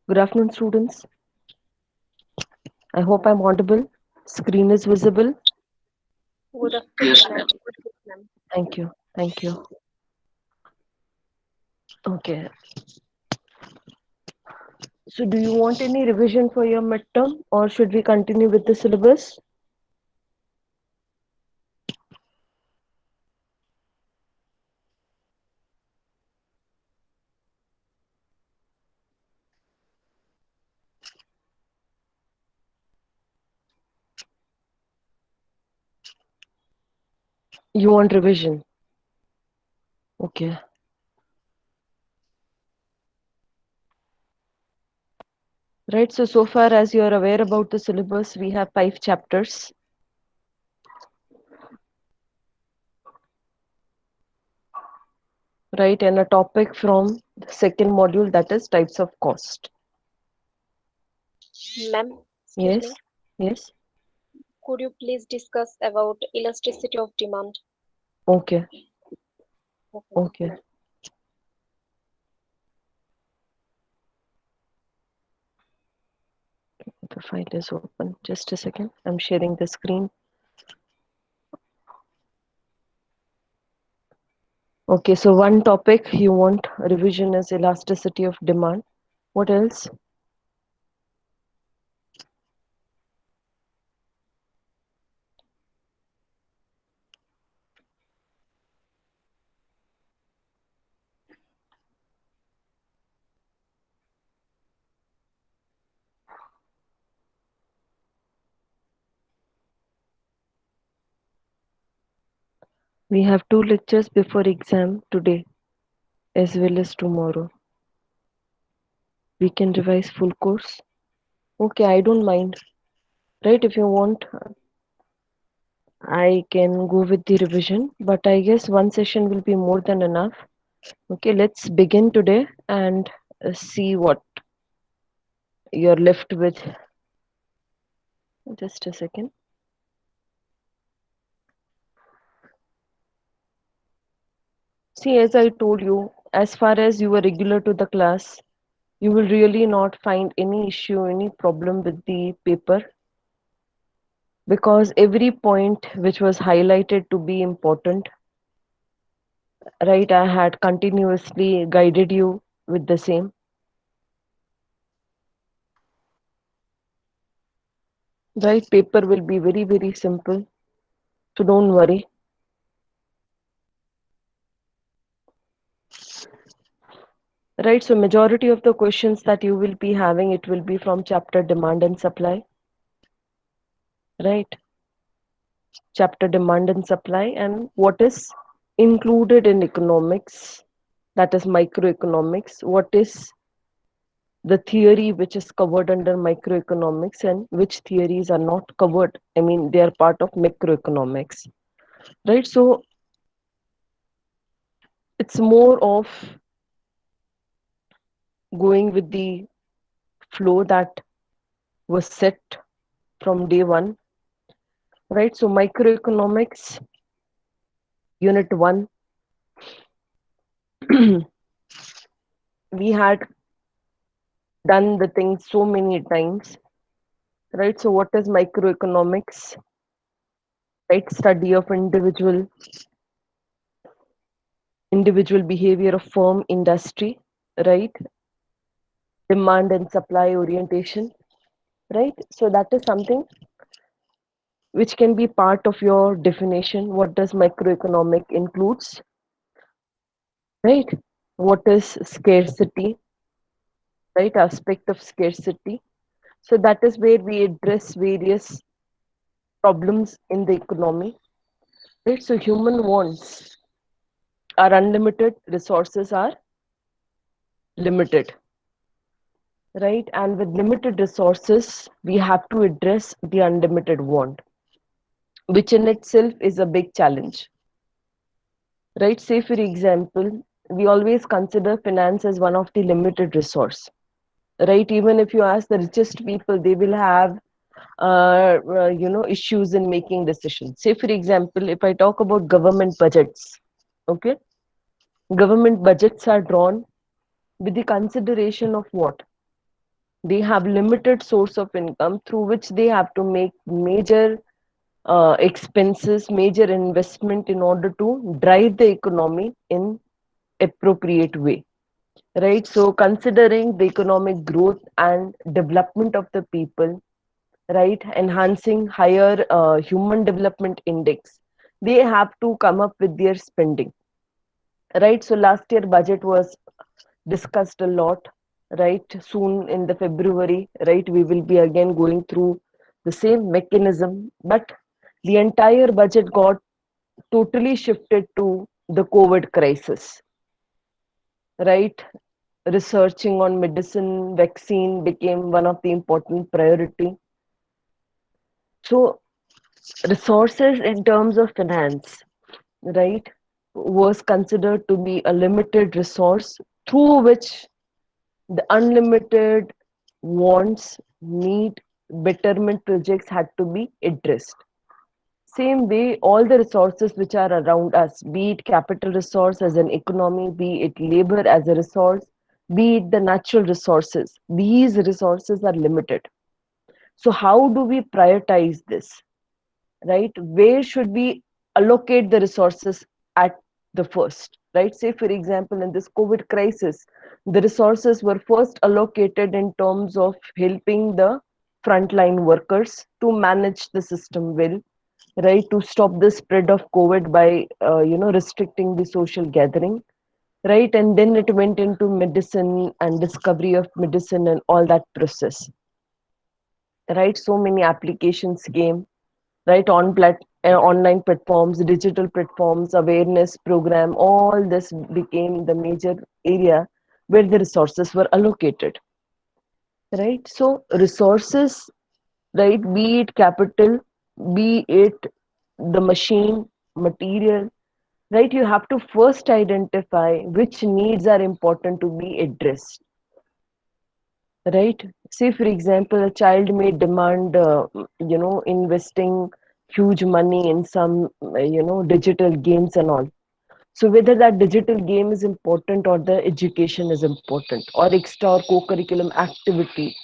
Good afternoon, students. I hope I'm audible. Screen is visible. Good afternoon, ma'am. Thank you. Thank you. Okay. So, do you want any revision for your midterm or should we continue with the syllabus? You want revision? Okay. Right. So far as you are aware about the syllabus, we have 5 chapters. Right. And a topic from the second module, that is types of cost. Ma'am, excuse Yes. me. Yes. Could you please discuss about elasticity of demand? Okay. Okay, ma'am. Okay. The file is open. Just a second. I'm sharing the screen. Okay, so one topic you want revision is elasticity of demand. What else? We have 2 lectures before exam today as well as tomorrow. We can revise full course. Okay, I don't mind. Right, if you want, I can go with the revision, but I guess one session will be more than enough. Okay, let's begin today and see what you're left with. Just a second. See, as I told you, as far as you were regular to the class, you will really not find any issue, any problem with the paper because every point which was highlighted to be important, right? I had continuously guided you with the same, right? Paper will be very, very simple, so don't worry, right? So, majority of the questions that you will be having, it will be from chapter demand and supply, right? Chapter demand and supply, and what is included in economics, that is microeconomics, what is the theory which is covered under microeconomics and which theories are not covered. I mean, they are part of macroeconomics, right? So it's more of going with the flow that was set from day one, right? So microeconomics, unit one, we had done the thing so many times, right? So what is microeconomics? Right, study of individual behavior of firm industry, right? Demand and supply orientation, right? So that is something which can be part of your definition. What does microeconomic includes, right? What is scarcity, right? Aspect of scarcity. So that is where we address various problems in the economy, right? So human wants are unlimited, resources are limited, right? And with limited resources, we have to address the unlimited want, which in itself is a big challenge, right? Say, for example, we always consider finance as one of the limited resource, right? Even if you ask the richest people, they will have, issues in making decisions. Say, for example, if I talk about government budgets, okay, government budgets are drawn with the consideration of what? They have limited source of income through which they have to make major expenses, major investment in order to drive the economy in appropriate way. Right. So considering the economic growth and development of the people, right, enhancing higher human development index, they have to come up with their spending. Right. So last year budget was discussed a lot. Right. Soon in the February, right, we will be again going through the same mechanism, but the entire budget got totally shifted to the COVID crisis. Right. Researching on medicine, vaccine became one of the important priority. So resources in terms of finance, right, was considered to be a limited resource through which the unlimited wants, need, betterment projects had to be addressed. Same way, all the resources which are around us, be it capital resource as an economy, be it labor as a resource, be it the natural resources, these resources are limited. So, how do we prioritize this? Right? Where should we allocate the resources at the first? Right? Say, for example, in this COVID crisis, the resources were first allocated in terms of helping the frontline workers to manage the system well, right, to stop the spread of COVID by restricting the social gathering, right, and then it went into medicine and discovery of medicine and all that process, right. So many applications came, right, online platforms, digital platforms, awareness program, all this became the major area where the resources were allocated, right. So resources, right, be it capital, be it the machine, material, right, you have to first identify which needs are important to be addressed, right. Say for example, a child may demand investing huge money in some digital games and all. So whether that digital game is important or the education is important or extra or co-curriculum activity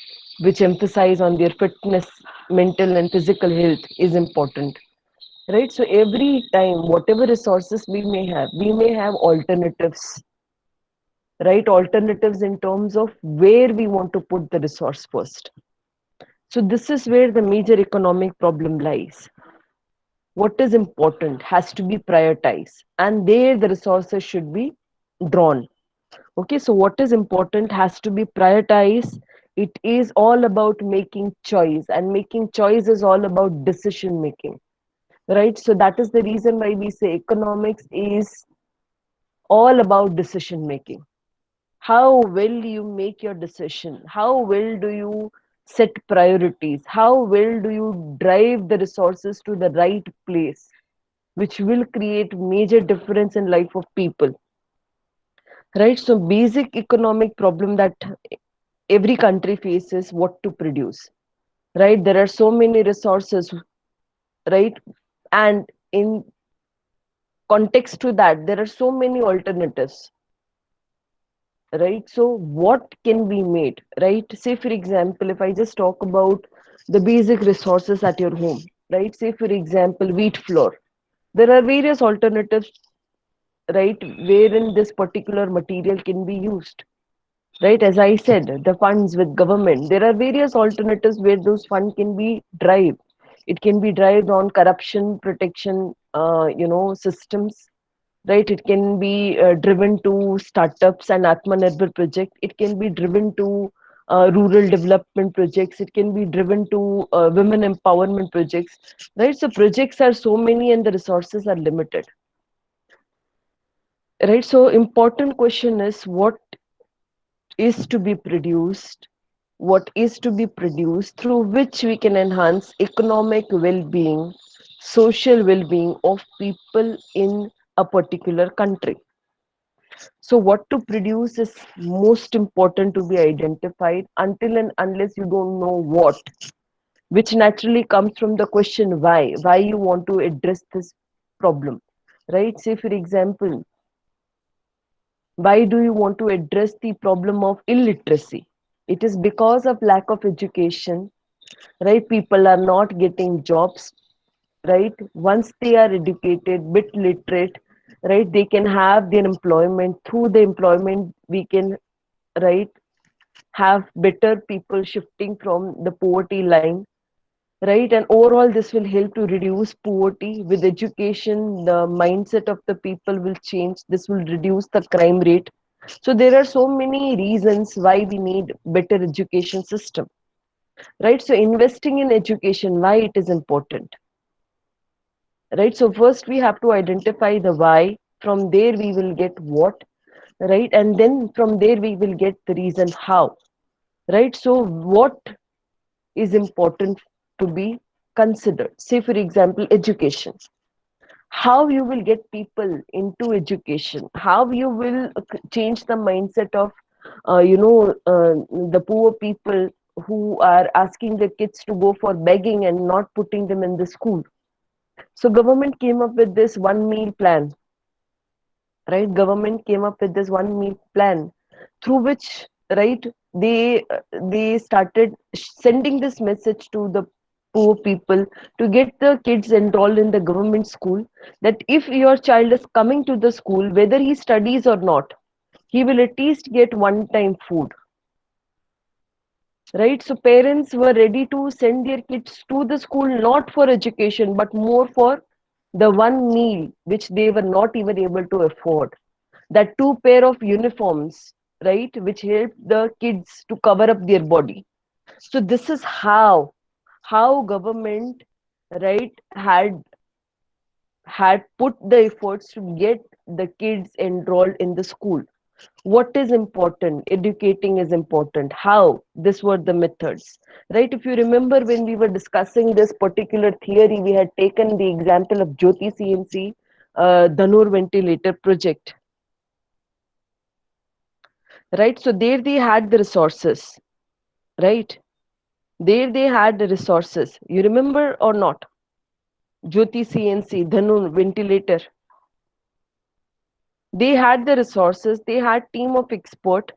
which emphasize on their fitness, mental and physical health is important, right. So every time whatever resources we may have alternatives, right, alternatives in terms of where we want to put the resource first. So this is where the major economic problem lies. What is important has to be prioritized, and there the resources should be drawn. Okay, so what is important has to be prioritized. It is all about making choice, and making choice is all about decision making, right. So that is the reason why we say economics is all about decision making. How well you make your decision, how well do you set priorities, how well do you drive the resources to the right place, which will create major difference in life of people, right. So basic economic problem that every country faces, what to produce, right. There are so many resources, right, and in context to that there are so many alternatives, right. So what can be made, right. Say for example, if I just talk about the basic resources at your home, right. Say for example, wheat flour, there are various alternatives, right, wherein this particular material can be used, right. As I said, the funds with government, there are various alternatives where those funds can be derived. It can be derived on corruption protection systems, right. It can be driven to startups and Atmanirbhar project. It can be driven to rural development projects. It can be driven to women empowerment projects, right. So projects are so many and the resources are limited, right. So important question is what is to be produced, what is to be produced through which we can enhance economic well-being, social well-being of people in a particular country. So what to produce is most important to be identified. Until and unless you don't know what, which naturally comes from the question why you want to address this problem, right. Say for example, why do you want to address the problem of illiteracy, It is because of lack of education, right? People are not getting jobs, right? Once they are educated, bit literate, right, they can have their employment. Through the employment, we can, right, have better people shifting from the poverty line, right? And overall, this will help to reduce poverty. With education, the mindset of the people will change. This will reduce the crime rate. So there are so many reasons why we need better education system, right? So investing in education, why it is important, right? So first we have to identify the why. From there we will get what, right? And then from there we will get the reason how, right? So what is important to be considered? Say for example, education. How you will get people into education, how you will change the mindset of the poor people who are asking their kids to go for begging and not putting them in the school. So government came up with this one meal plan, right? Government came up with this one meal plan through which, right, they started sending this message to the poor people to get the kids enrolled in the government school, that if your child is coming to the school, whether he studies or not, he will at least get one time food, right? So parents were ready to send their kids to the school not for education but more for the one meal which they were not even able to afford, that two pair of uniforms, right, which help the kids to cover up their body. So this is how government, right, had put the efforts to get the kids enrolled in the school. What is important? Educating is important. How? This were the methods, right? If you remember, when we were discussing this particular theory, we had taken the example of Jyoti CNC Dhanur ventilator project, right? So there they had the resources, right? There they had the resources. You remember or not? Jyoti CNC Dhanur ventilator. They had the resources. They had team of expert.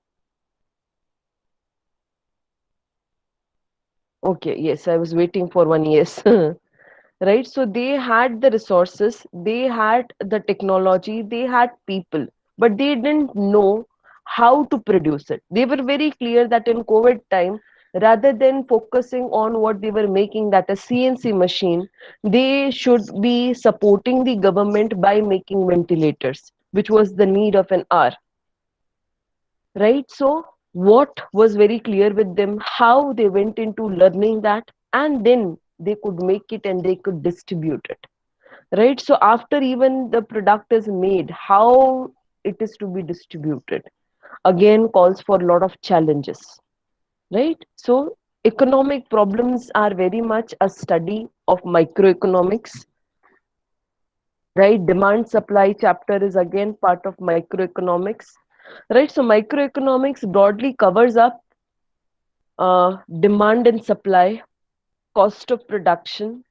Okay, yes, I was waiting for one yes. Right? So they had the resources, they had the technology, they had people, but they didn't know how to produce it. They were very clear that in COVID time, rather than focusing on what they were making, that a CNC machine, they should be supporting the government by making ventilators, which was the need of an hour, right? So what was very clear with them, how they went into learning that, and then they could make it and they could distribute it, right? So after even the product is made, how it is to be distributed again calls for a lot of challenges, right? So economic problems are very much a study of microeconomics, right? Demand supply chapter is again part of microeconomics, right? So microeconomics broadly covers up demand and supply, cost of production.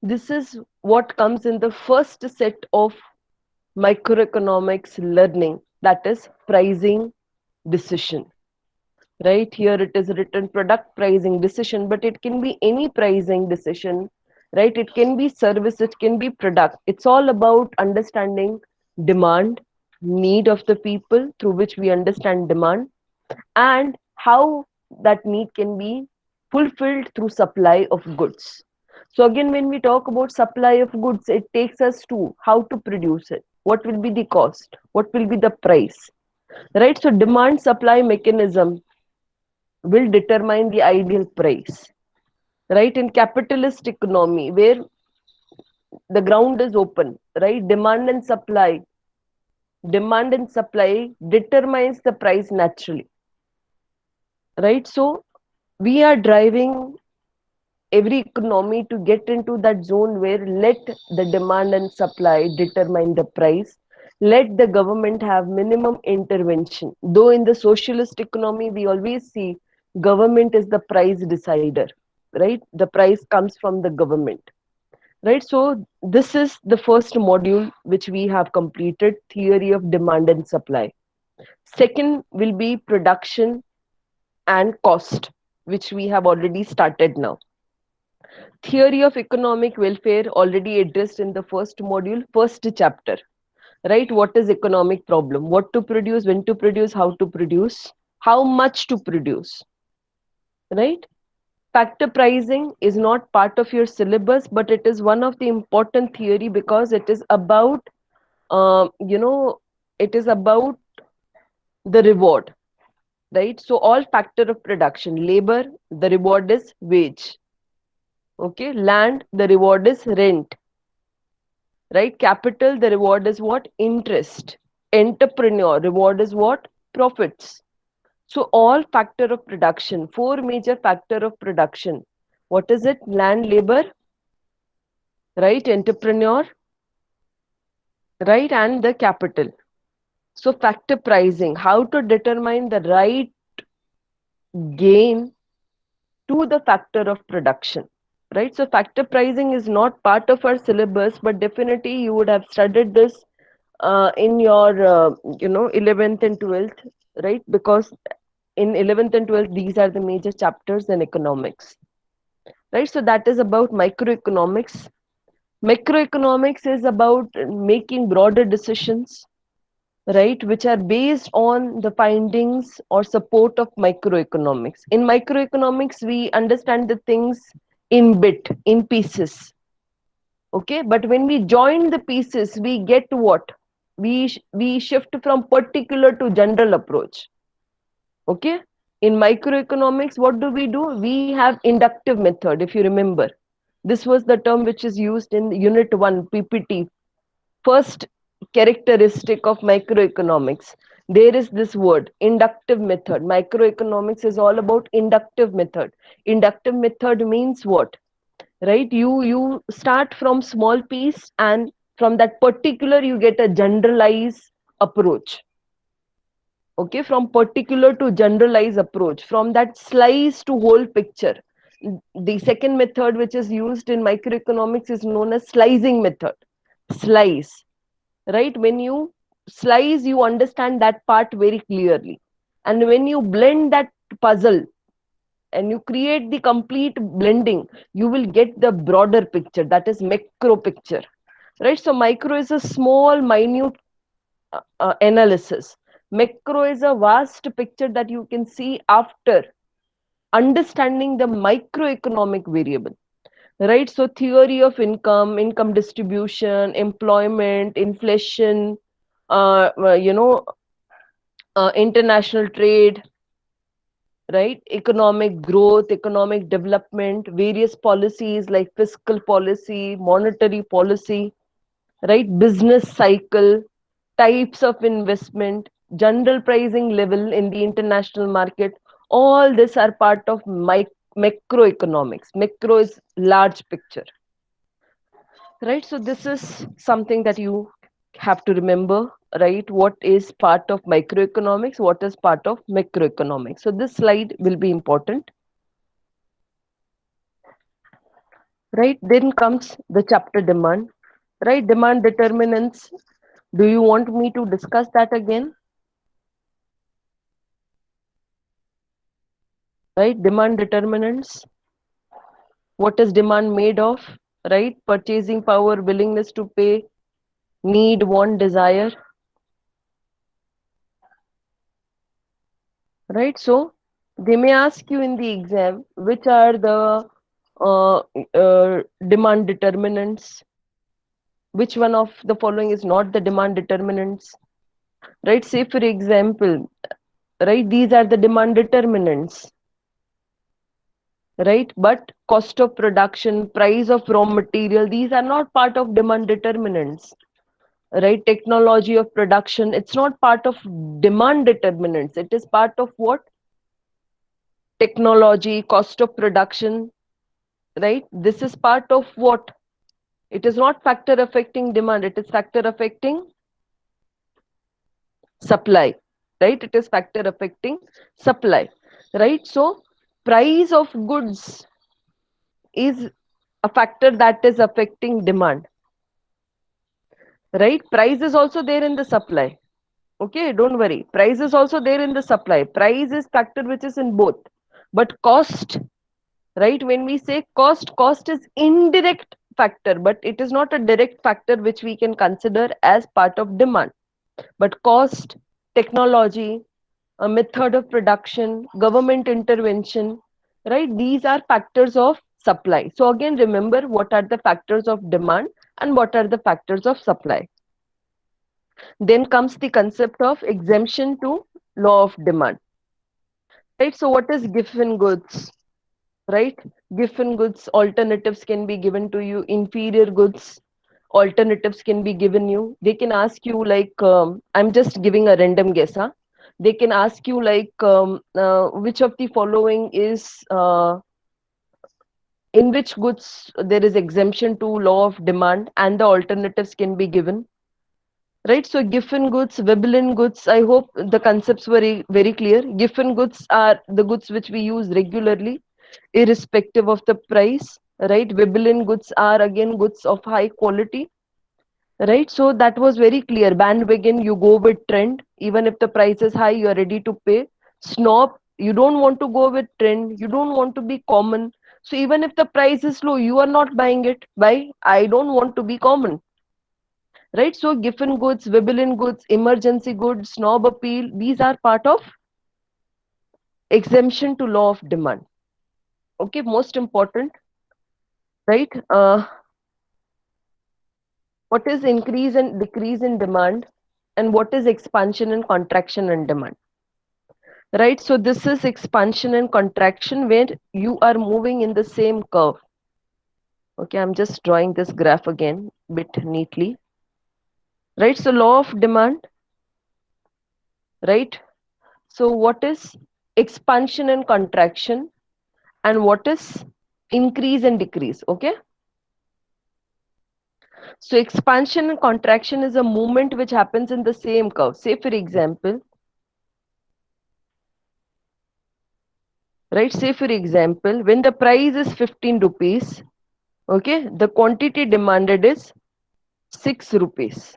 This is what comes in the first set of microeconomics learning, that is pricing decision. Right here it is written product pricing decision, but it can be any pricing decision, right? It can be service, it can be product. It's all about understanding demand, need of the people, through which we understand demand, and how that need can be fulfilled through supply of goods. So again, when we talk about supply of goods, it takes us to how to produce it, what will be the cost, what will be the price, right? So demand supply mechanism will determine the ideal price, right? In capitalist economy where the ground is open, right, demand and supply determines the price naturally, right? So we are driving every economy to get into that zone where let the demand and supply determine the price, let the government have minimum intervention. Though in the socialist economy we always see government is the price decider, right? The price comes from the government, right? So this is the first module which we have completed, theory of demand and supply. Second will be production, and cost, which we have already started now. Theory of economic welfare already addressed in the first module, first chapter, right? What is economic problem? What to produce, when to produce, how to produce, how much to produce, right? Factor pricing is not part of your syllabus, but it is one of the important theory because it is about, you know, it is about the reward, right? So all factor of production, labor, the reward is wage. Okay, land, the reward is rent, right? Capital, the reward is what? Interest. Entrepreneur, reward is what? Profits. So all factor of production, four major factor of production. What is it? Land, labor, right? Entrepreneur, right? And the capital. So factor pricing, how to determine the right gain to the factor of production, right? So factor pricing is not part of our syllabus, but definitely you would have studied this in your 11th and 12th, right? Because in 11th and 12th these are the major chapters in economics, right? So that is about microeconomics. Macroeconomics is about making broader decisions, right, which are based on the findings or support of microeconomics. In microeconomics we understand the things in bit, in pieces, okay, but when we join the pieces we get what? We shift from particular to general approach. Okay, in microeconomics what do? We have inductive method, if you remember. This was the term which is used in unit 1 PPT. First characteristic of microeconomics, there is this word inductive method. Microeconomics is all about inductive method. Inductive method means what? Right, you start from small piece, and from that particular you get a generalized approach. Okay, from particular to generalized approach, from that slice to whole picture. The second method which is used in microeconomics is known as slicing method. Slice, right? When you slice you understand that part very clearly, and when you blend that puzzle and you create the complete blending, you will get the broader picture, that is macro picture, right? So micro is a small minute analysis. Macro is a vast picture that you can see after understanding the microeconomic variable, right? So theory of income, income distribution, employment, inflation, uh, uh, you know international trade, right? Economic growth, economic development, various policies like fiscal policy, monetary policy, right? Business cycle, types of investment, general pricing level in the international market. All this are part of macroeconomics. Macro is large picture, right? So this is something that you have to remember, right? What is part of microeconomics, what is part of macroeconomics. So this slide will be important, right? Then comes the chapter demand, right? Demand determinants. Do you want me to discuss that again? Right? Demand determinants. What is demand made of? Right? Purchasing power, willingness to pay, need, want, desire. Right? So they may ask you in the exam which are the demand determinants. Which one of the following is not the demand determinants? Right? Say for example, right? These are the demand determinants, right? But cost of production, price of raw material, these are not part of demand determinants, right? Technology of production, it's not part of demand determinants. It is part of what? Technology, cost of production, right? This is part of what? It is not factor affecting demand, it is factor affecting supply, right? It is factor affecting supply, right? So price of goods is a factor that is affecting demand, right? Price is also there in the supply, Okay, don't worry. Price is also there in the supply. Price is factor which is in both. But cost, right? When we say cost, cost is indirect factor, but it is not a direct factor which we can consider as part of demand. But cost, technology, a method of production, government intervention, right? These are factors of supply. So again, remember what are the factors of demand and what are the factors of supply. Then comes the concept of exemption to law of demand, right? So what is given goods, right? Given goods alternatives can be given to you, inferior goods alternatives can be given you. They can ask you like, I'm just giving a random guess, huh? They can ask you like, which of the following is in which goods there is exemption to law of demand, and the alternatives can be given, right? So giffen goods, Veblen goods, I hope the concepts were very clear. Giffen goods are the goods which we use regularly irrespective of the price, right? Veblen goods are again goods of high quality, right? So that was very clear. Bandwagon, you go with trend. Even if the price is high, you are ready to pay. Snob, you don't want to go with trend. You don't want to be common. So even if the price is low, you are not buying it. Why? I don't want to be common, right? So giffen goods, Veblen goods, emergency goods, snob appeal, these are part of exemption to law of demand. Okay, most important, right? What is increase and decrease in demand, and what is expansion and contraction in demand, right? So this is expansion and contraction where you are moving in the same curve. Okay, I'm just drawing this graph again bit neatly, right? So law of demand, right? So what is expansion and contraction, and what is increase and decrease? Okay, so expansion and contraction is a movement which happens in the same curve. Say for example, right? Say for example, when the price is 15 rupees, okay, the quantity demanded is 6 rupees.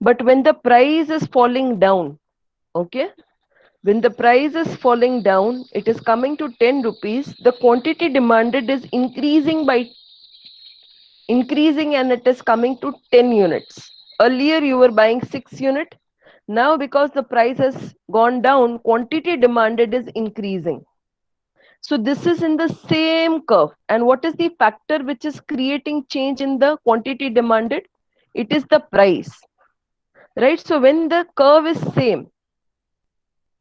But when the price is falling down, okay, when the price is falling down, it is coming to 10 rupees, the quantity demanded is increasing and it is coming to 10 units. Earlier you were buying 6 unit. Now because the price has gone down, quantity demanded is increasing. So this is in the same curve. And what is the factor which is creating change in the quantity demanded? It is the price, right? So when the curve is same,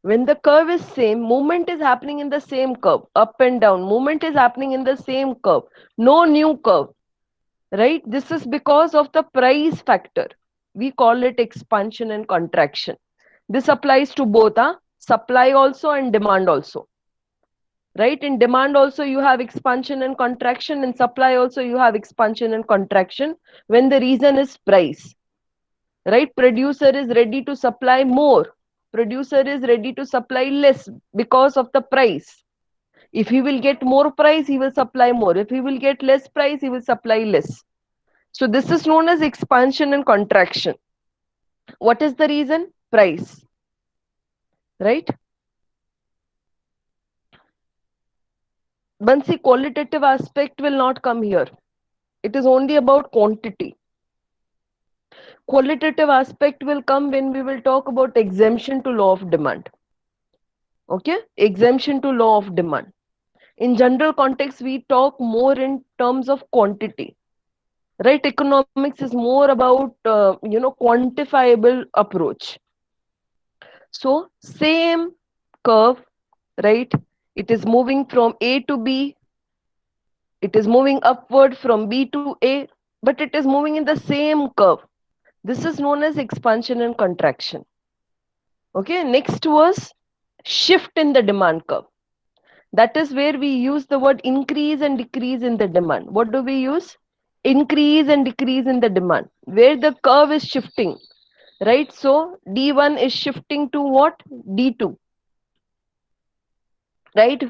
movement is happening in the same curve, up and down, movement is happening in the same curve, no new curve, right? This is because of the price factor. We call it expansion and contraction. This applies to both, supply also and demand also, right? In demand also you have expansion and contraction, in supply also you have expansion and contraction when the reason is price, right? Producer is ready to supply more, producer is ready to supply less because of the price. If he will get more price, he will supply more. If he will get less price, he will supply less. So this is known as expansion and contraction. What is the reason? Price, right? Bansi, qualitative aspect will not come here. It is only about quantity. Qualitative aspect will come when we will talk about exemption to law of demand. Okay, exemption to law of demand. In general context, we talk more in terms of quantity, right? Economics is more about quantifiable approach. So same curve, right? It is moving from A to B, it is moving upward from B to A, but it is moving in the same curve. This is known as expansion and contraction. Okay, next was shift in the demand curve. That is where we use the word increase and decrease in the demand. What do we use? Increase and decrease in the demand, where the curve is shifting, right? So D1 is shifting to what? D2, right?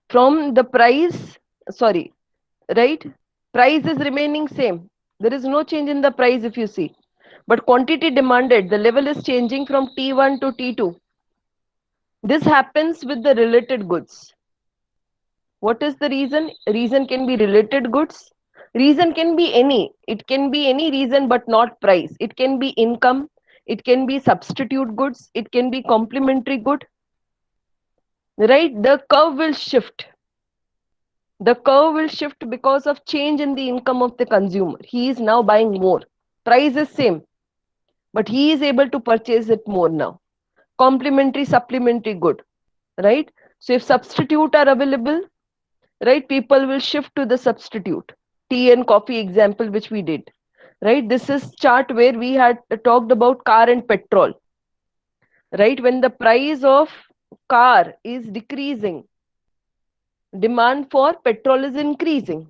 From the price, sorry, right? Price is remaining same. There is no change in the price if you see. but quantity demanded, the level is changing from T1 to T2. This happens with the related goods. What is the reason? Reason can be related goods. Reason can be any. It can be any reason but not price. It can be income. It can be substitute goods. It can be complementary good. Right? The curve will shift. The curve will shift because of change in the income of the consumer. He is now buying more. Price is same, but he is able to purchase it more now. Complementary, supplementary good. Right? So if substitute are available, right, people will shift to the substitute. Tea and coffee example which we did, right? This is chart where we had talked about car and petrol, right? When the price of car is decreasing, demand for petrol is increasing.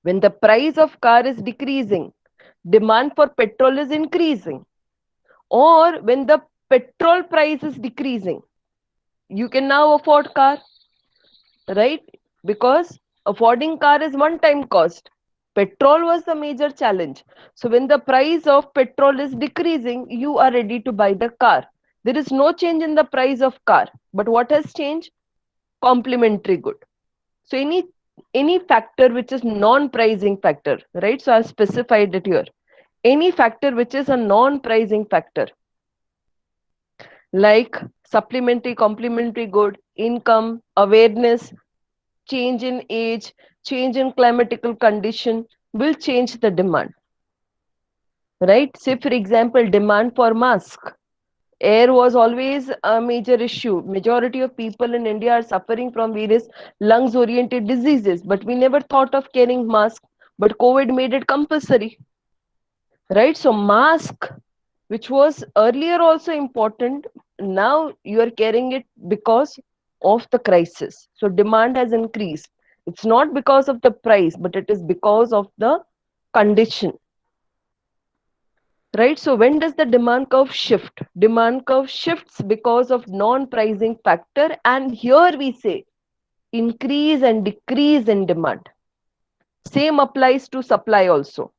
When the price of car is decreasing, demand for petrol is increasing. Or when the petrol price is decreasing, you can now afford car, right? Because affording car is one time cost. Petrol was the major challenge. So when the price of petrol is decreasing, you are ready to buy the car. There is no change in the price of car, but what has changed? Complementary good. So any factor which is non-pricing factor, right? So I've specified it here. Any factor which is a non-pricing factor, like supplementary, complementary good, income, awareness, change in age, change in climatical condition will change the demand, right? Say, for example, demand for mask. Air was always a major issue. Majority of people in India are suffering from various lungs-oriented diseases, but we never thought of carrying mask. But COVID made it compulsory, right? So mask, which was earlier also important, now you are carrying it because of the crisis. So demand has increased. It's not because of the price, but it is because of the condition, right? So when does the demand curve shift? Demand curve shifts because of non-pricing factor, and here we say increase and decrease in demand. Same applies to supply also.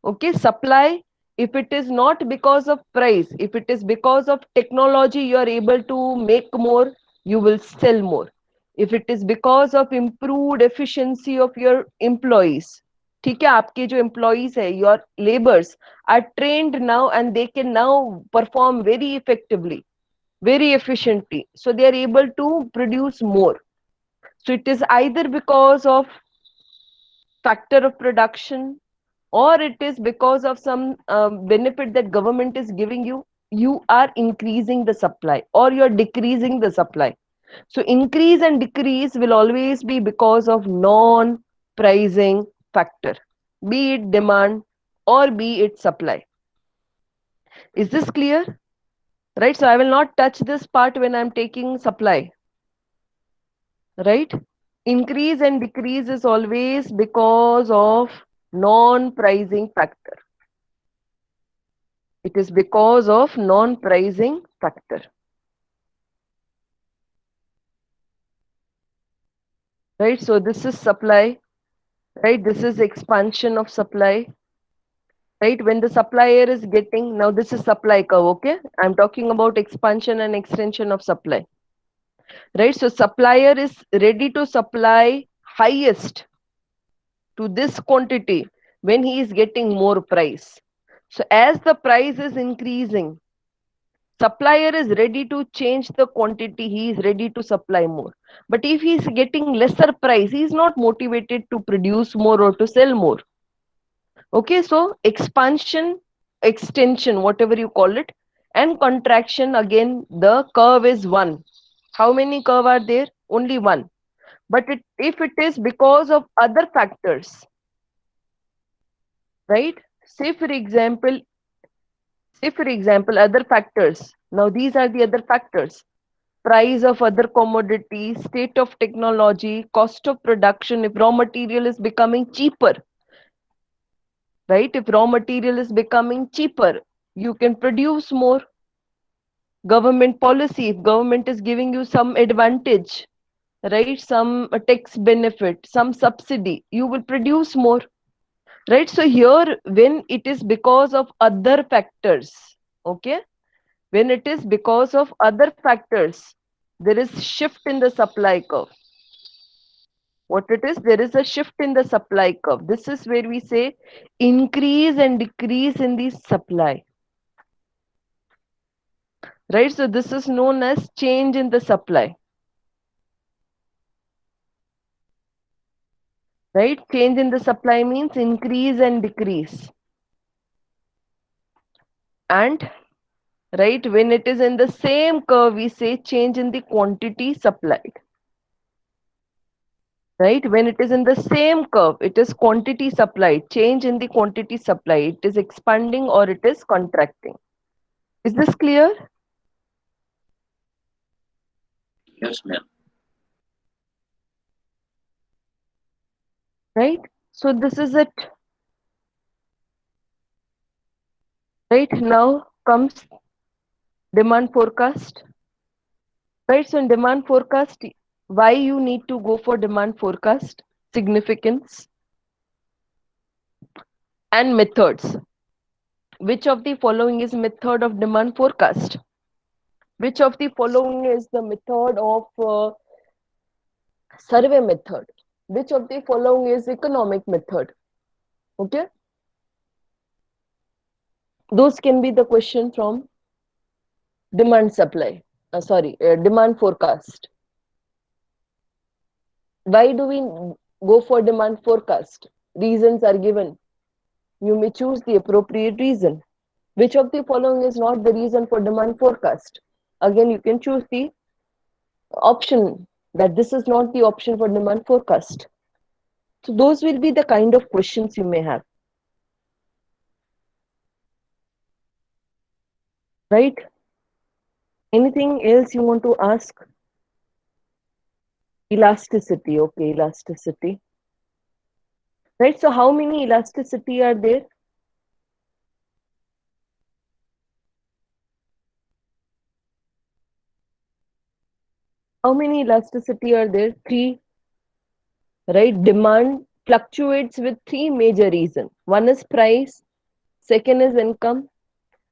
Okay, supply, if it is not because of price, if it is because of technology, you are able to make more, you will sell more. If it is because of improved efficiency of your employees, ठीक है, आपके जो employees है, your laborers are trained now and they can now perform very effectively, very efficiently, so they are able to produce more. So it is either because of factor of production, or it is because of some benefit that government is giving you. You are increasing the supply or you're decreasing the supply. So increase and decrease will always be because of non pricing factor, be it demand or be it supply. Is this clear? Right, so I will not touch this part when I'm taking supply. Right, increase and decrease is always because of non pricing factor. It is because of non-pricing factor. Right? So this is supply, right? This is expansion of supply, right? When the supplier is getting, now this is supply curve, okay? I'm talking about expansion and extension of supply, right? So supplier is ready to supply highest to this quantity when he is getting more price. So as the price is increasing, supplier is ready to change the quantity, he is ready to supply more. But if he is getting lesser price, he is not motivated to produce more or to sell more. Okay, so expansion, extension, whatever you call it, and contraction, again the curve is one. How many curve are there? Only one. But if it is because of other factors, right? say for example other factors. Now these are the other factors: price of other commodities, state of technology, cost of production. If raw material is becoming cheaper, right? If raw material is becoming cheaper, you can produce more. Government policy, if government is giving you some advantage, right? Some tax benefit, some subsidy, you will produce more. right? So here, when it is because of other factors, okay, when it is because of other factors, there is shift in the supply curve. What it is, there is a shift in the supply curve. This is where we say increase and decrease in the supply, right? So this is known as change in the supply, right? Change in the supply means increase and decrease. And right, when it is in the same curve, we say change in the quantity supplied. Right, when it is in the same curve, it is quantity supplied, change in the quantity supply, it is expanding or it is contracting. Is this clear? Yes, ma'am. Right, so this is it. Right, now comes demand forecast. Right, so in demand forecast, why you need to go for demand forecast, significance and methods. Which of the following is method of demand forecast? Which of the following is the method of survey method? Which of the following is economic method? Okay, those can be the question from demand supply. Demand forecast. Why do we go for demand forecast? Reasons are given. You may choose the appropriate reason. Which of the following is not the reason for demand forecast? Again, you can choose the option that this is not the option for demand forecast. So those will be the kind of questions you may have, right? Anything else you want to ask? Elasticity, okay, elasticity. Right, so how many elasticity are there? How many elasticity are there? Three, right? Demand fluctuates with three major reasons. One is price, second is income,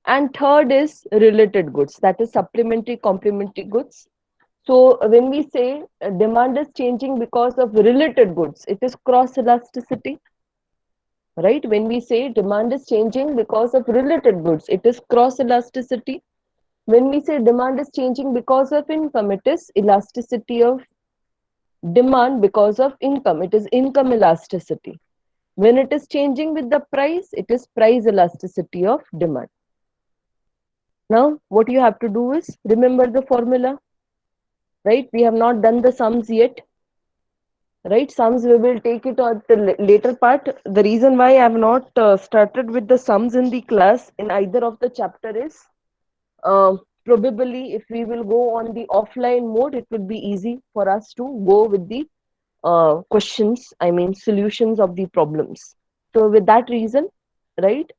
and third is related goods, that is supplementary complementary goods. So when we say demand is changing because of related goods, it is cross elasticity, right? When we say demand is changing because of related goods, it is cross elasticity. When we say demand is changing because of income, it is elasticity of demand because of income, it is income elasticity. When it is changing with the price, it is price elasticity of demand. Now, what you have to do is remember the formula, right? We have not done the sums yet, right? Sums we will take it at the later part. The reason why I have not started with the sums in the class in either of the chapter is probably if we will go on the offline mode, it will be easy for us to go with the questions, I mean solutions of the problems. So with that reason, right,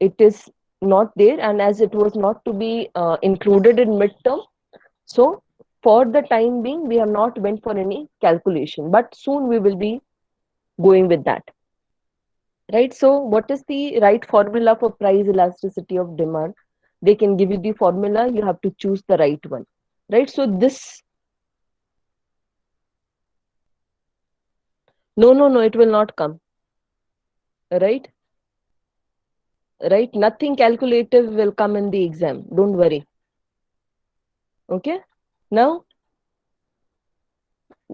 it is not there, and as it was not to be included in midterm, so for the time being we have not went for any calculation, but soon we will be going with that, right? So what is the right formula for price elasticity of demand? They can give you the formula, you have to choose the right one, right? So this, no, it will not come, right? Right, nothing calculative will come in the exam, don't worry. Okay, now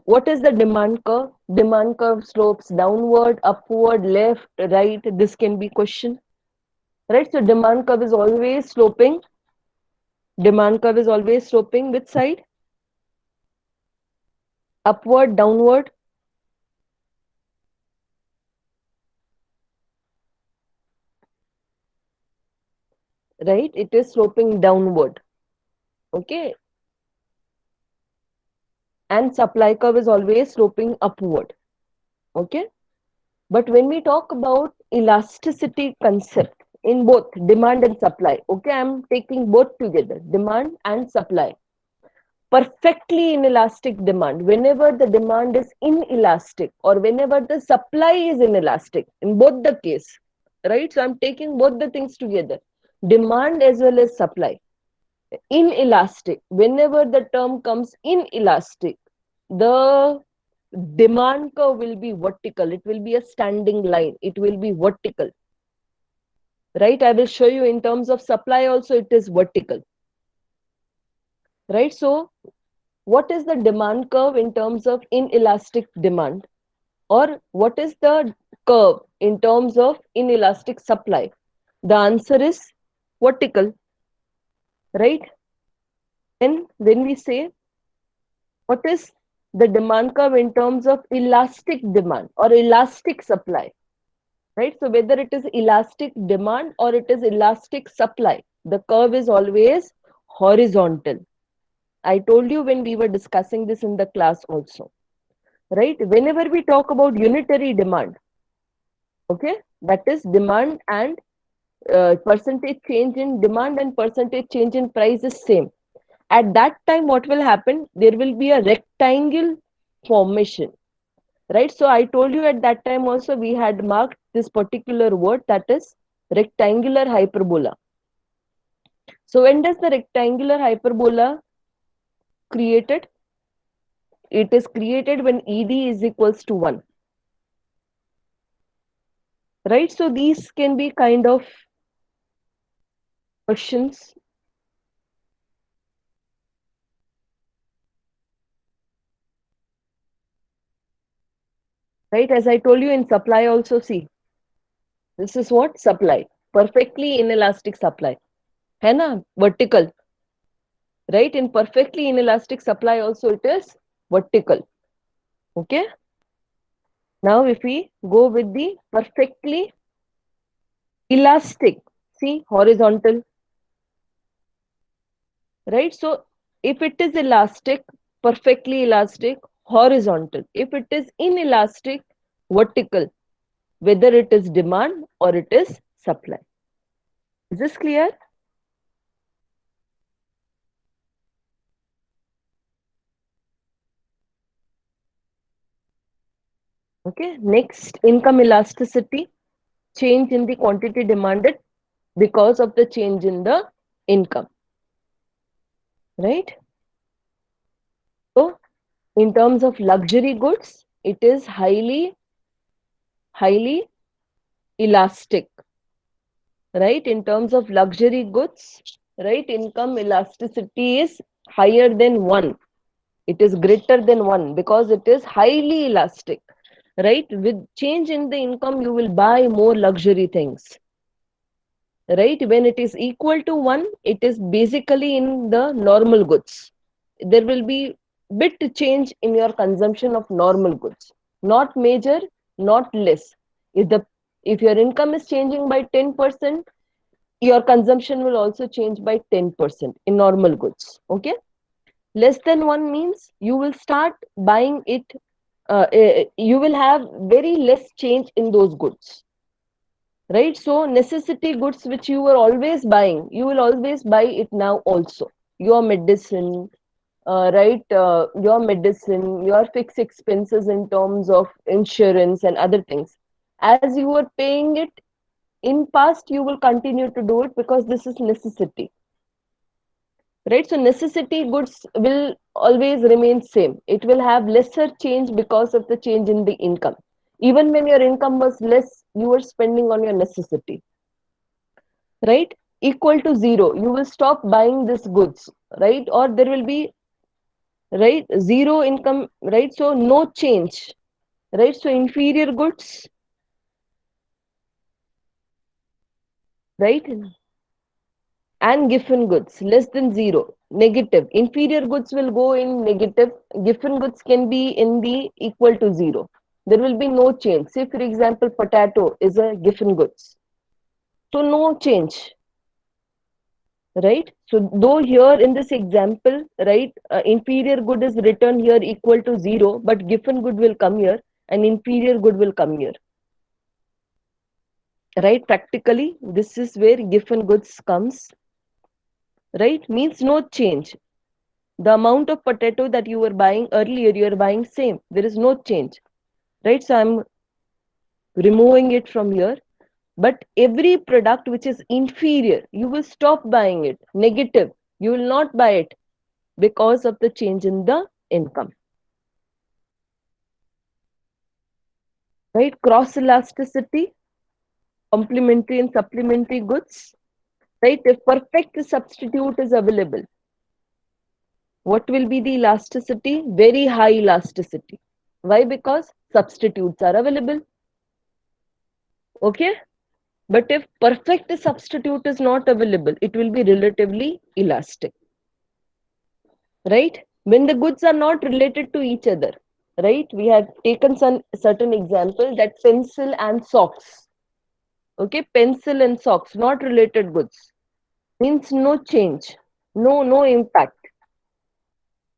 what is the demand curve? Demand curve slopes downward, upward, left, right, this can be question, right? So demand curve is always sloping. Demand curve is always sloping which side? Upward, downward? Right, it is sloping downward. Okay, and supply curve is always sloping upward. Okay, but when we talk about elasticity concept in both demand and supply, okay, I'm taking both together, demand and supply. perfectly inelastic demand, whenever the demand is inelastic or whenever the supply is inelastic, in both the case, right? So I'm taking both the things together, demand as well as supply. Inelastic, whenever the term comes inelastic, the demand curve will be vertical, it will be a standing line, it will be vertical, right? I will show you in terms of supply also it is vertical, right? So what is the demand curve in terms of inelastic demand, or what is the curve in terms of inelastic supply? The answer is vertical, right? Then when we say what is the demand curve in terms of elastic demand or elastic supply, right? So whether it is elastic demand or it is elastic supply, the curve is always horizontal. I told you when we were discussing this in the class also, right? Whenever we talk about unitary demand, okay, that is demand and percentage change in demand and percentage change in price is same. At that time, what will happen? There will be a rectangle formation, right? So I told you at that time also we had marked this particular word, that is rectangular hyperbola. So when does the rectangular hyperbola created? It is created when ED is equals to 1, right? So these can be kind of questions, right? As I told you in supply also, see, this is what supply, perfectly inelastic supply, है ना, vertical, right? In perfectly inelastic supply also it is vertical, okay? Now if we go with the perfectly elastic, see, horizontal, right? So if it is elastic, perfectly elastic, horizontal. If it is inelastic, vertical, whether it is demand or it is supply. Is this clear? Okay, next, income elasticity, change in the quantity demanded because of the change in the income, right? So in terms of luxury goods, it is highly elastic, right? In terms of luxury goods, right, income elasticity is higher than 1. It is greater than 1 because it is highly elastic, right? With change in the income, you will buy more luxury things, right? When it is equal to 1, it is basically in the normal goods. There will be bit change in your consumption of normal goods, not major, not less. If your income is changing by 10%, your consumption will also change by 10% in normal goods, okay? Less than 1 means you will start buying it, you will have very less change in those goods, right? So necessity goods which you were always buying, you will always buy it now also. Your medicine, right? Your medicine, your fixed expenses in terms of insurance and other things. As you were paying it in past, you will continue to do it because this is necessity, right? So necessity goods will always remain same. It will have lesser change because of the change in the income. Even when your income was less, you were spending on your necessity, right? Equal to 0, you will stop buying these goods, right? Or there will be, right, zero income, right? So no change, right? So inferior goods, right, and giffen goods less than 0, negative. Inferior goods will go in negative, giffen goods can be in the equal to 0. There will be no change. Say for example, potato is a giffen goods, so no change, right? So though here in this example, right, inferior good is written here equal to 0, but giffen good will come here and inferior good will come here, right? Practically this is where giffen goods comes, right? Means no change. The amount of potato that you were buying earlier, you are buying same. There is no change, right? So I'm removing it from here. But every product which is inferior, you will stop buying it. Negative, you will not buy it because of the change in the income. Right? Cross elasticity, complementary and supplementary goods. Right? If perfect substitute is available, what will be the elasticity? Very high elasticity. Why? Because substitutes are available. Okay? But if perfect substitute is not available, it will be relatively elastic. Right? When the goods are not related to each other, right? We have taken some certain example that pencil and socks. Okay, pencil and socks, not related goods, means no change, no impact,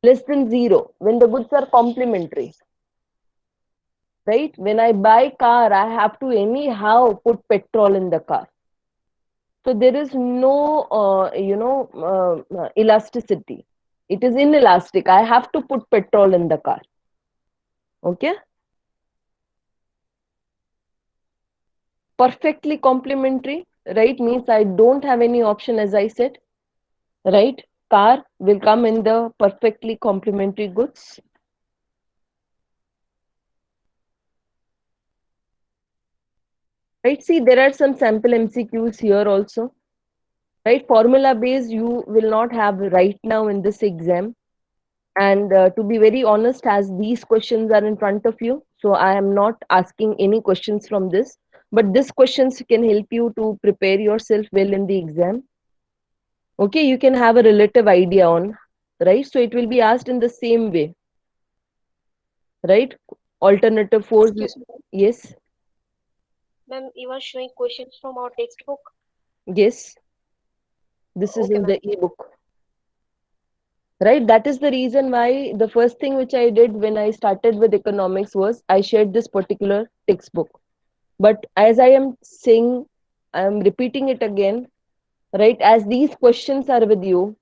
less than zero. When the goods are complementary, right? When I buy car, I have to anyhow put petrol in the car. So there is no, elasticity. It is inelastic. I have to put petrol in the car. Okay. Perfectly complementary, right? Means I don't have any option, as I said, right? Car will come in the perfectly complementary goods. Right? See, there are some sample MCQs here also. Right? Formula based you will not have right now in this exam. And to be very honest, as these questions are in front of you, so I am not asking any questions from this. But these questions can help you to prepare yourself well in the exam. Okay, you can have a relative idea on, right? So it will be asked in the same way, right? Alternative force. Excuse me, Yes, ma'am. You are showing questions from our textbook. yes. This is Okay, in ma'am. the ebook, right? That is the reason why the first thing which I did when I started with economics was I shared this particular textbook. But as I am saying, I am repeating it again, right? As these questions are with you,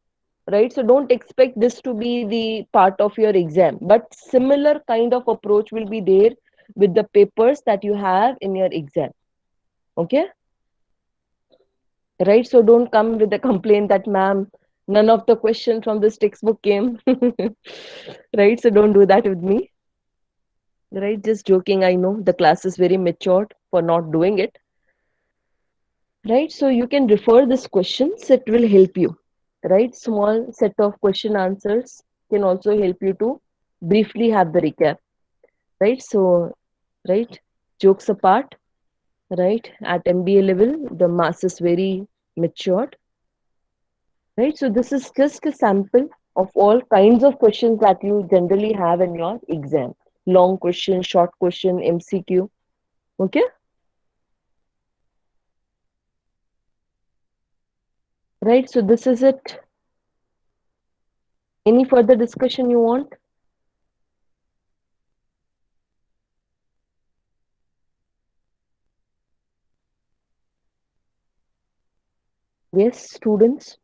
right? So don't expect this to be the part of your exam, but similar kind of approach will be there with the papers that you have in your exam. Okay, right? So don't come with a complaint that, ma'am, none of the questions from this textbook came. Right? So don't do that with me. Right? Just joking. I know the class is very matured for not doing it. Right? So you can refer these questions, it will help you. Right? Small set of question answers can also help you to briefly have the recap. Right? So, right? Jokes apart, right? At MBA level, the mass is very matured. Right? So this is just a sample of all kinds of questions that you generally have in your exam. Long question, short question, MCQ. Okay? Right? So this is it. Any further discussion you want? Yes, students.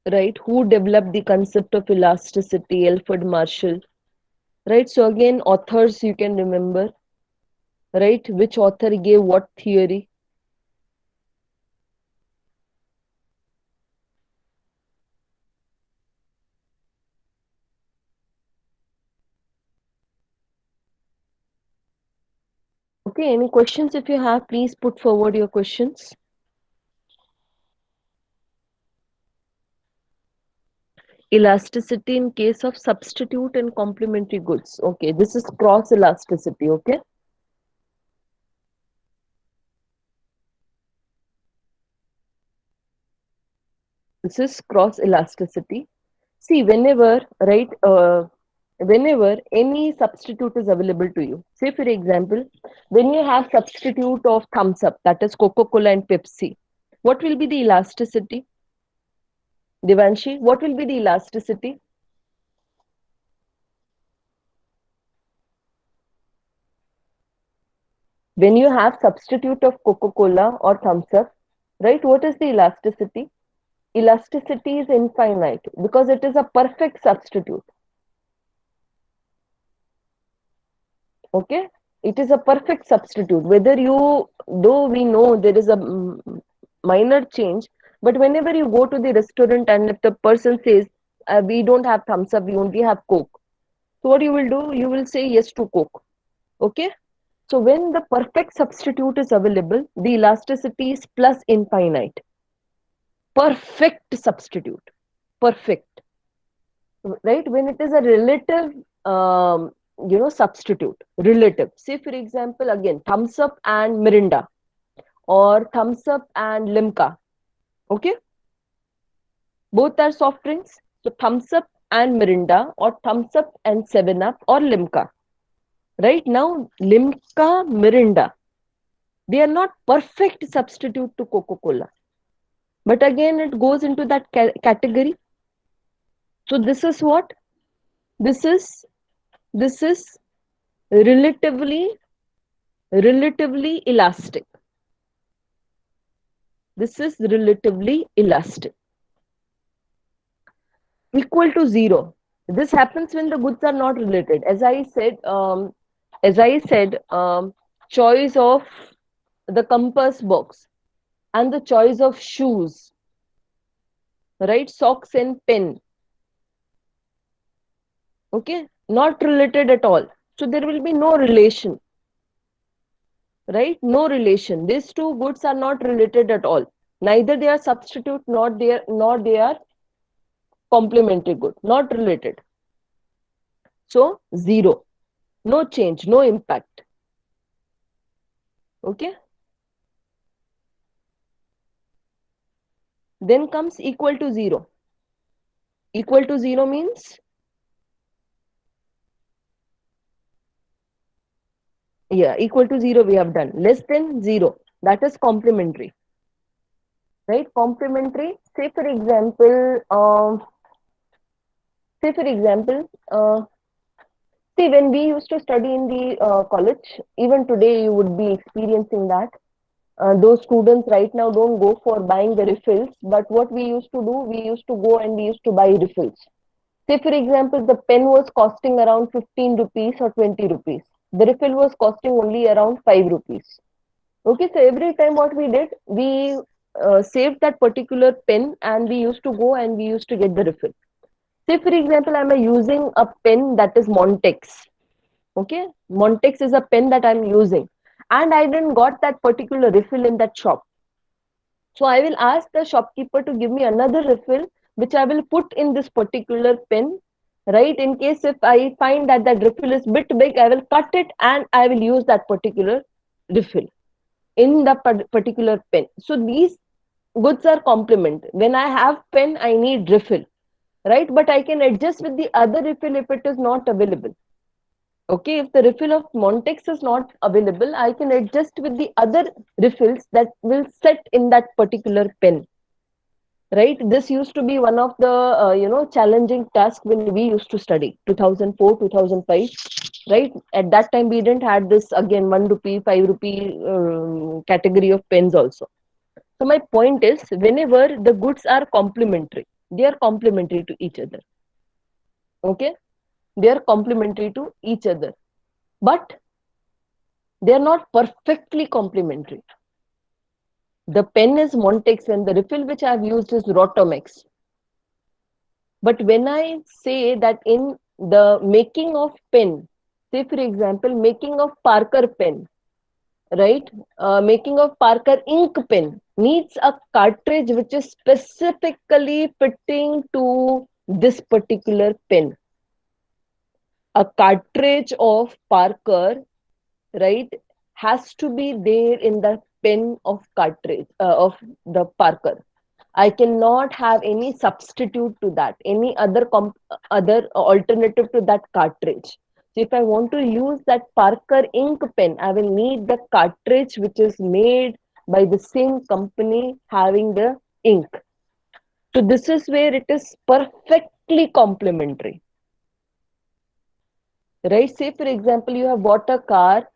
Right? Who developed the concept of elasticity? Alfred Marshall. Right? So again, authors you can remember. Right? Which author gave what theory? Okay, any questions if you have, please put forward your questions. Elasticity in case of substitute and complementary goods. Okay, this is cross elasticity. Okay, this is cross elasticity. See, whenever, right, whenever any substitute is available to you, say for example, when you have substitute of thumbs up, that is Coca-Cola and Pepsi, what will be the elasticity? Devanshi, what will be the elasticity? When you have substitute of Coca-Cola or thumbs up, right? What is the elasticity? Elasticity is infinite because it is a perfect substitute. Okay, it is a perfect substitute. Whether you, though we know there is a minor change, but whenever you go to the restaurant and if the person says, we don't have thumbs up, we only have Coke. So what you will do? You will say yes to Coke. Okay. So when the perfect substitute is available, the elasticity is plus infinite. Perfect substitute. Perfect. Right? When it is a relative, substitute. Relative. Say for example, again, thumbs up and Mirinda or thumbs up and Limca. Okay. Both are soft drinks. So thumbs up and Mirinda or thumbs up and 7 Up or Limca. Right now, Limca, Mirinda, they are not perfect substitute to Coca-Cola. But again, it goes into that category. So this is what? This is relatively elastic. This is relatively elastic. Equal to zero. This happens when the goods are not related. As I said, choice of the compass box and the choice of shoes, right? Socks and pen. Okay, not related at all. So there will be no relation, right? No relation. These two goods are not related at all. Neither they are substitute, nor they are complementary good. Not related. So zero. No change, no impact. Okay. Then comes equal to zero. Equal to zero means, yeah, equal to zero we have done. Less than zero. That is complementary. Right? Complementary. Say for example, see, when we used to study in the college, even today you would be experiencing that. Those students right now don't go for buying the refills, but what we used to do, we used to go and we used to buy refills. Say, for example, the pen was costing around 15 rupees or 20 rupees. The refill was costing only around 5 rupees. Okay, so every time what we did, we saved that particular pen and we used to go and we used to get the refill. Say, for example, I'm using a pen that is Montex. Okay, Montex is a pen that I'm using, and I didn't got that particular refill in that shop. So I will ask the shopkeeper to give me another refill, which I will put in this particular pen. Right, in case if I find that that refill is bit big, I will cut it and I will use that particular refill in the particular pen. So these goods are complement. When I have pen, I need refill, right? But I can adjust with the other refill if it is not available. Okay, if the refill of Montex is not available, I can adjust with the other refills that will set in that particular pen. Right? This used to be one of the challenging tasks when we used to study 2004, 2005. Right? At that time, we didn't had this again 1 rupee, 5 rupee category of pens also. So my point is, whenever the goods are complementary, they are complementary to each other. Okay, they are complementary to each other, but they are not perfectly complementary. The pen is Montex and the refill which I have used is Rotomex. But when I say that in the making of pen, say for example, making of Parker pen, right? Making of Parker ink pen needs a cartridge which is specifically fitting to this particular pen. A cartridge of Parker, right, has to be there in the pen of cartridge of the Parker. I cannot have any substitute to that, any other alternative to that cartridge. So if I want to use that Parker ink pen, I will need the cartridge which is made by the same company having the ink. So this is where it is perfectly complementary. Right? Say for example, you have bought a car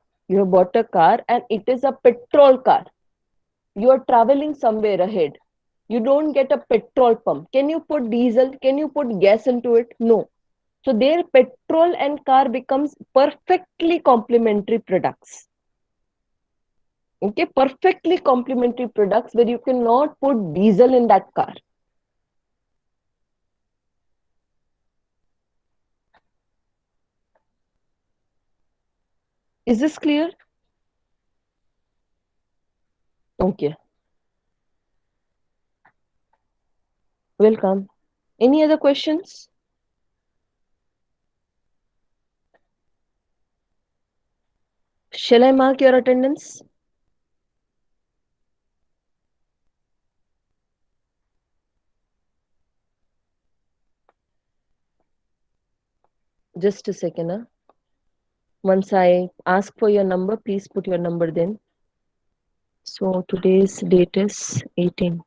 and it is a petrol car. You are traveling somewhere ahead. You don't get a petrol pump. Can you put diesel? Can you put gas into it? No. So their petrol and car becomes perfectly complementary products. Okay, perfectly complementary products where you cannot put diesel in that car. Is this clear? Okay, welcome. Any other questions? Shall I mark your attendance? Just a second. Once I ask for your number, please put your number then. So today's date is 18.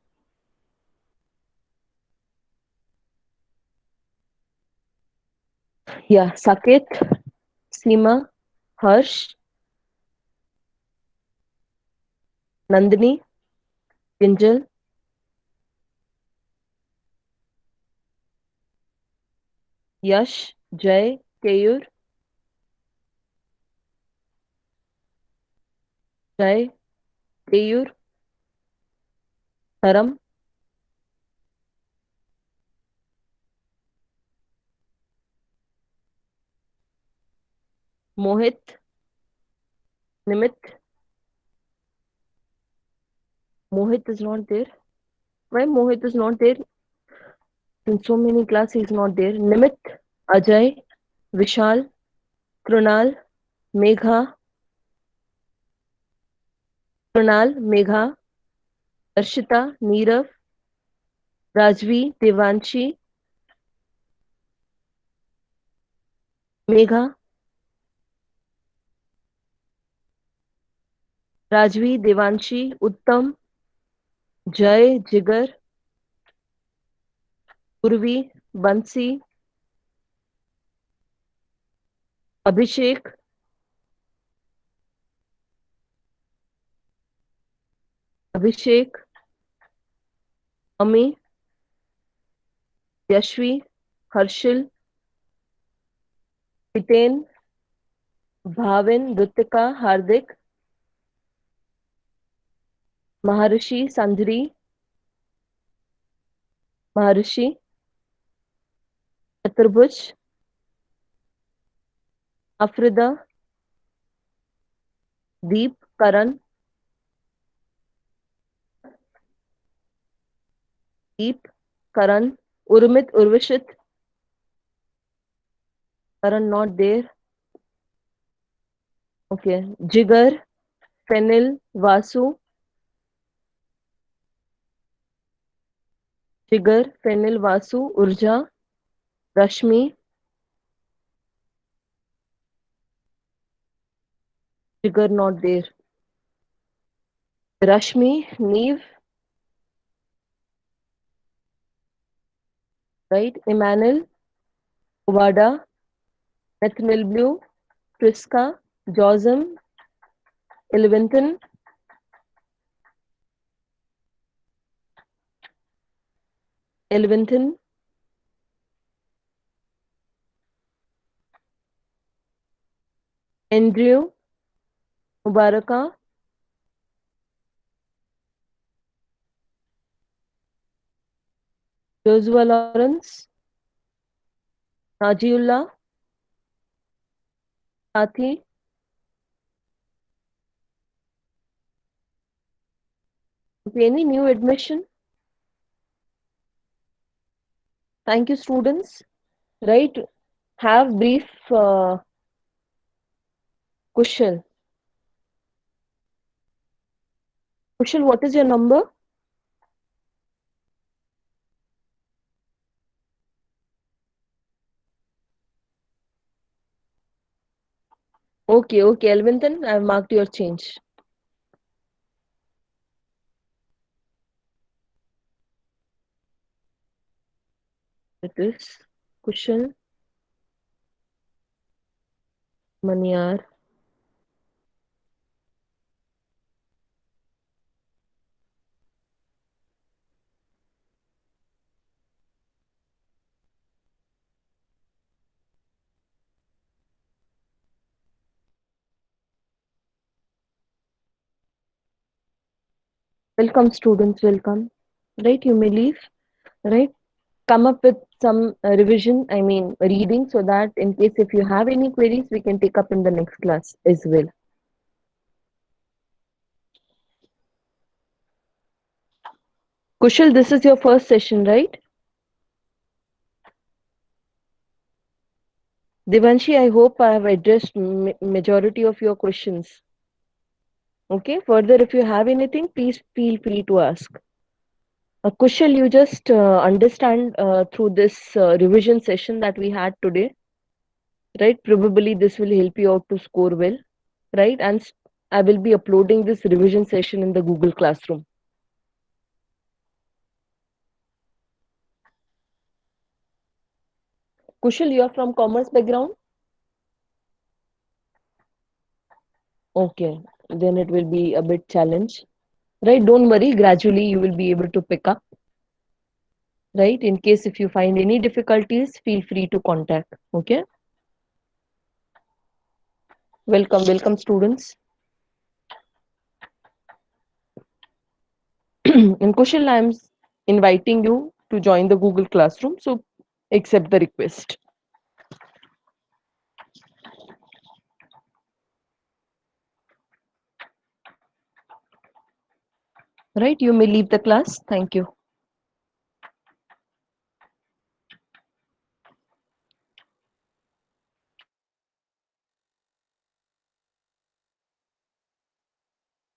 Yeah, Saket, Seema, Harsh, Nandini, Kinjal, Yash, Jay, Keyur, Jay, Keyur, Haram, Mohit, Nimit. Mohit is not there. Why Mohit is not there? In so many classes, he is not there. Nimit, Ajay, Vishal, Krunal, Megha, Krunal, Megha, Arshita, Neerav, Rajvi, Devanshi, Megha, Rajvi, Devanshi, Uttam, Jay, Jigar, Urvi, Bansi, Abhishek, Abhishek, Ami, Yashvi, Harshil, Hiten, Bhavin, Ritika, Hardik, Maharishi, Sanjri, Maharishi, Chaturbuj, Afrida, Deep, Karan, Deep, Karan, Urmit, Urvishit, Karan not there. Okay. Jigar, Fenil, Vasu, Jigar, Fenil, Vasu, Urja, Rashmi, Jigar not there. Rashmi, Neve, right? Emmanuel, Wada, Nathaniel Blue, Priska, Josem, Elvinton, Elvinton, Andrew, Mubaraka, Joshua Lawrence, Najiullah, Sathi, any new admission? Thank you, students. Right? Have brief Kushal. Kushal, what is your number? Okay, okay, Elvinton, I've marked your change. It is Kushal Maniar. Welcome, students. Welcome. Right, you may leave. Right, come up with some revision. I mean, reading, so that in case if you have any queries, we can take up in the next class as well. Kushal, this is your first session, right? Devanshi, I hope I have addressed majority of your questions. Okay, further, if you have anything, please feel free to ask. Kushal, you just understand through this revision session that we had today, right? Probably this will help you out to score well, right? And I will be uploading this revision session in the Google Classroom. Kushal, you are from commerce background? Okay, then it will be a bit challenge, right? Don't worry, gradually you will be able to pick up, right? In case if you find any difficulties, feel free to contact, okay? Welcome, welcome students. And Kushal, I'm inviting you to join the Google Classroom, so accept the request. Right, you may leave the class. Thank you.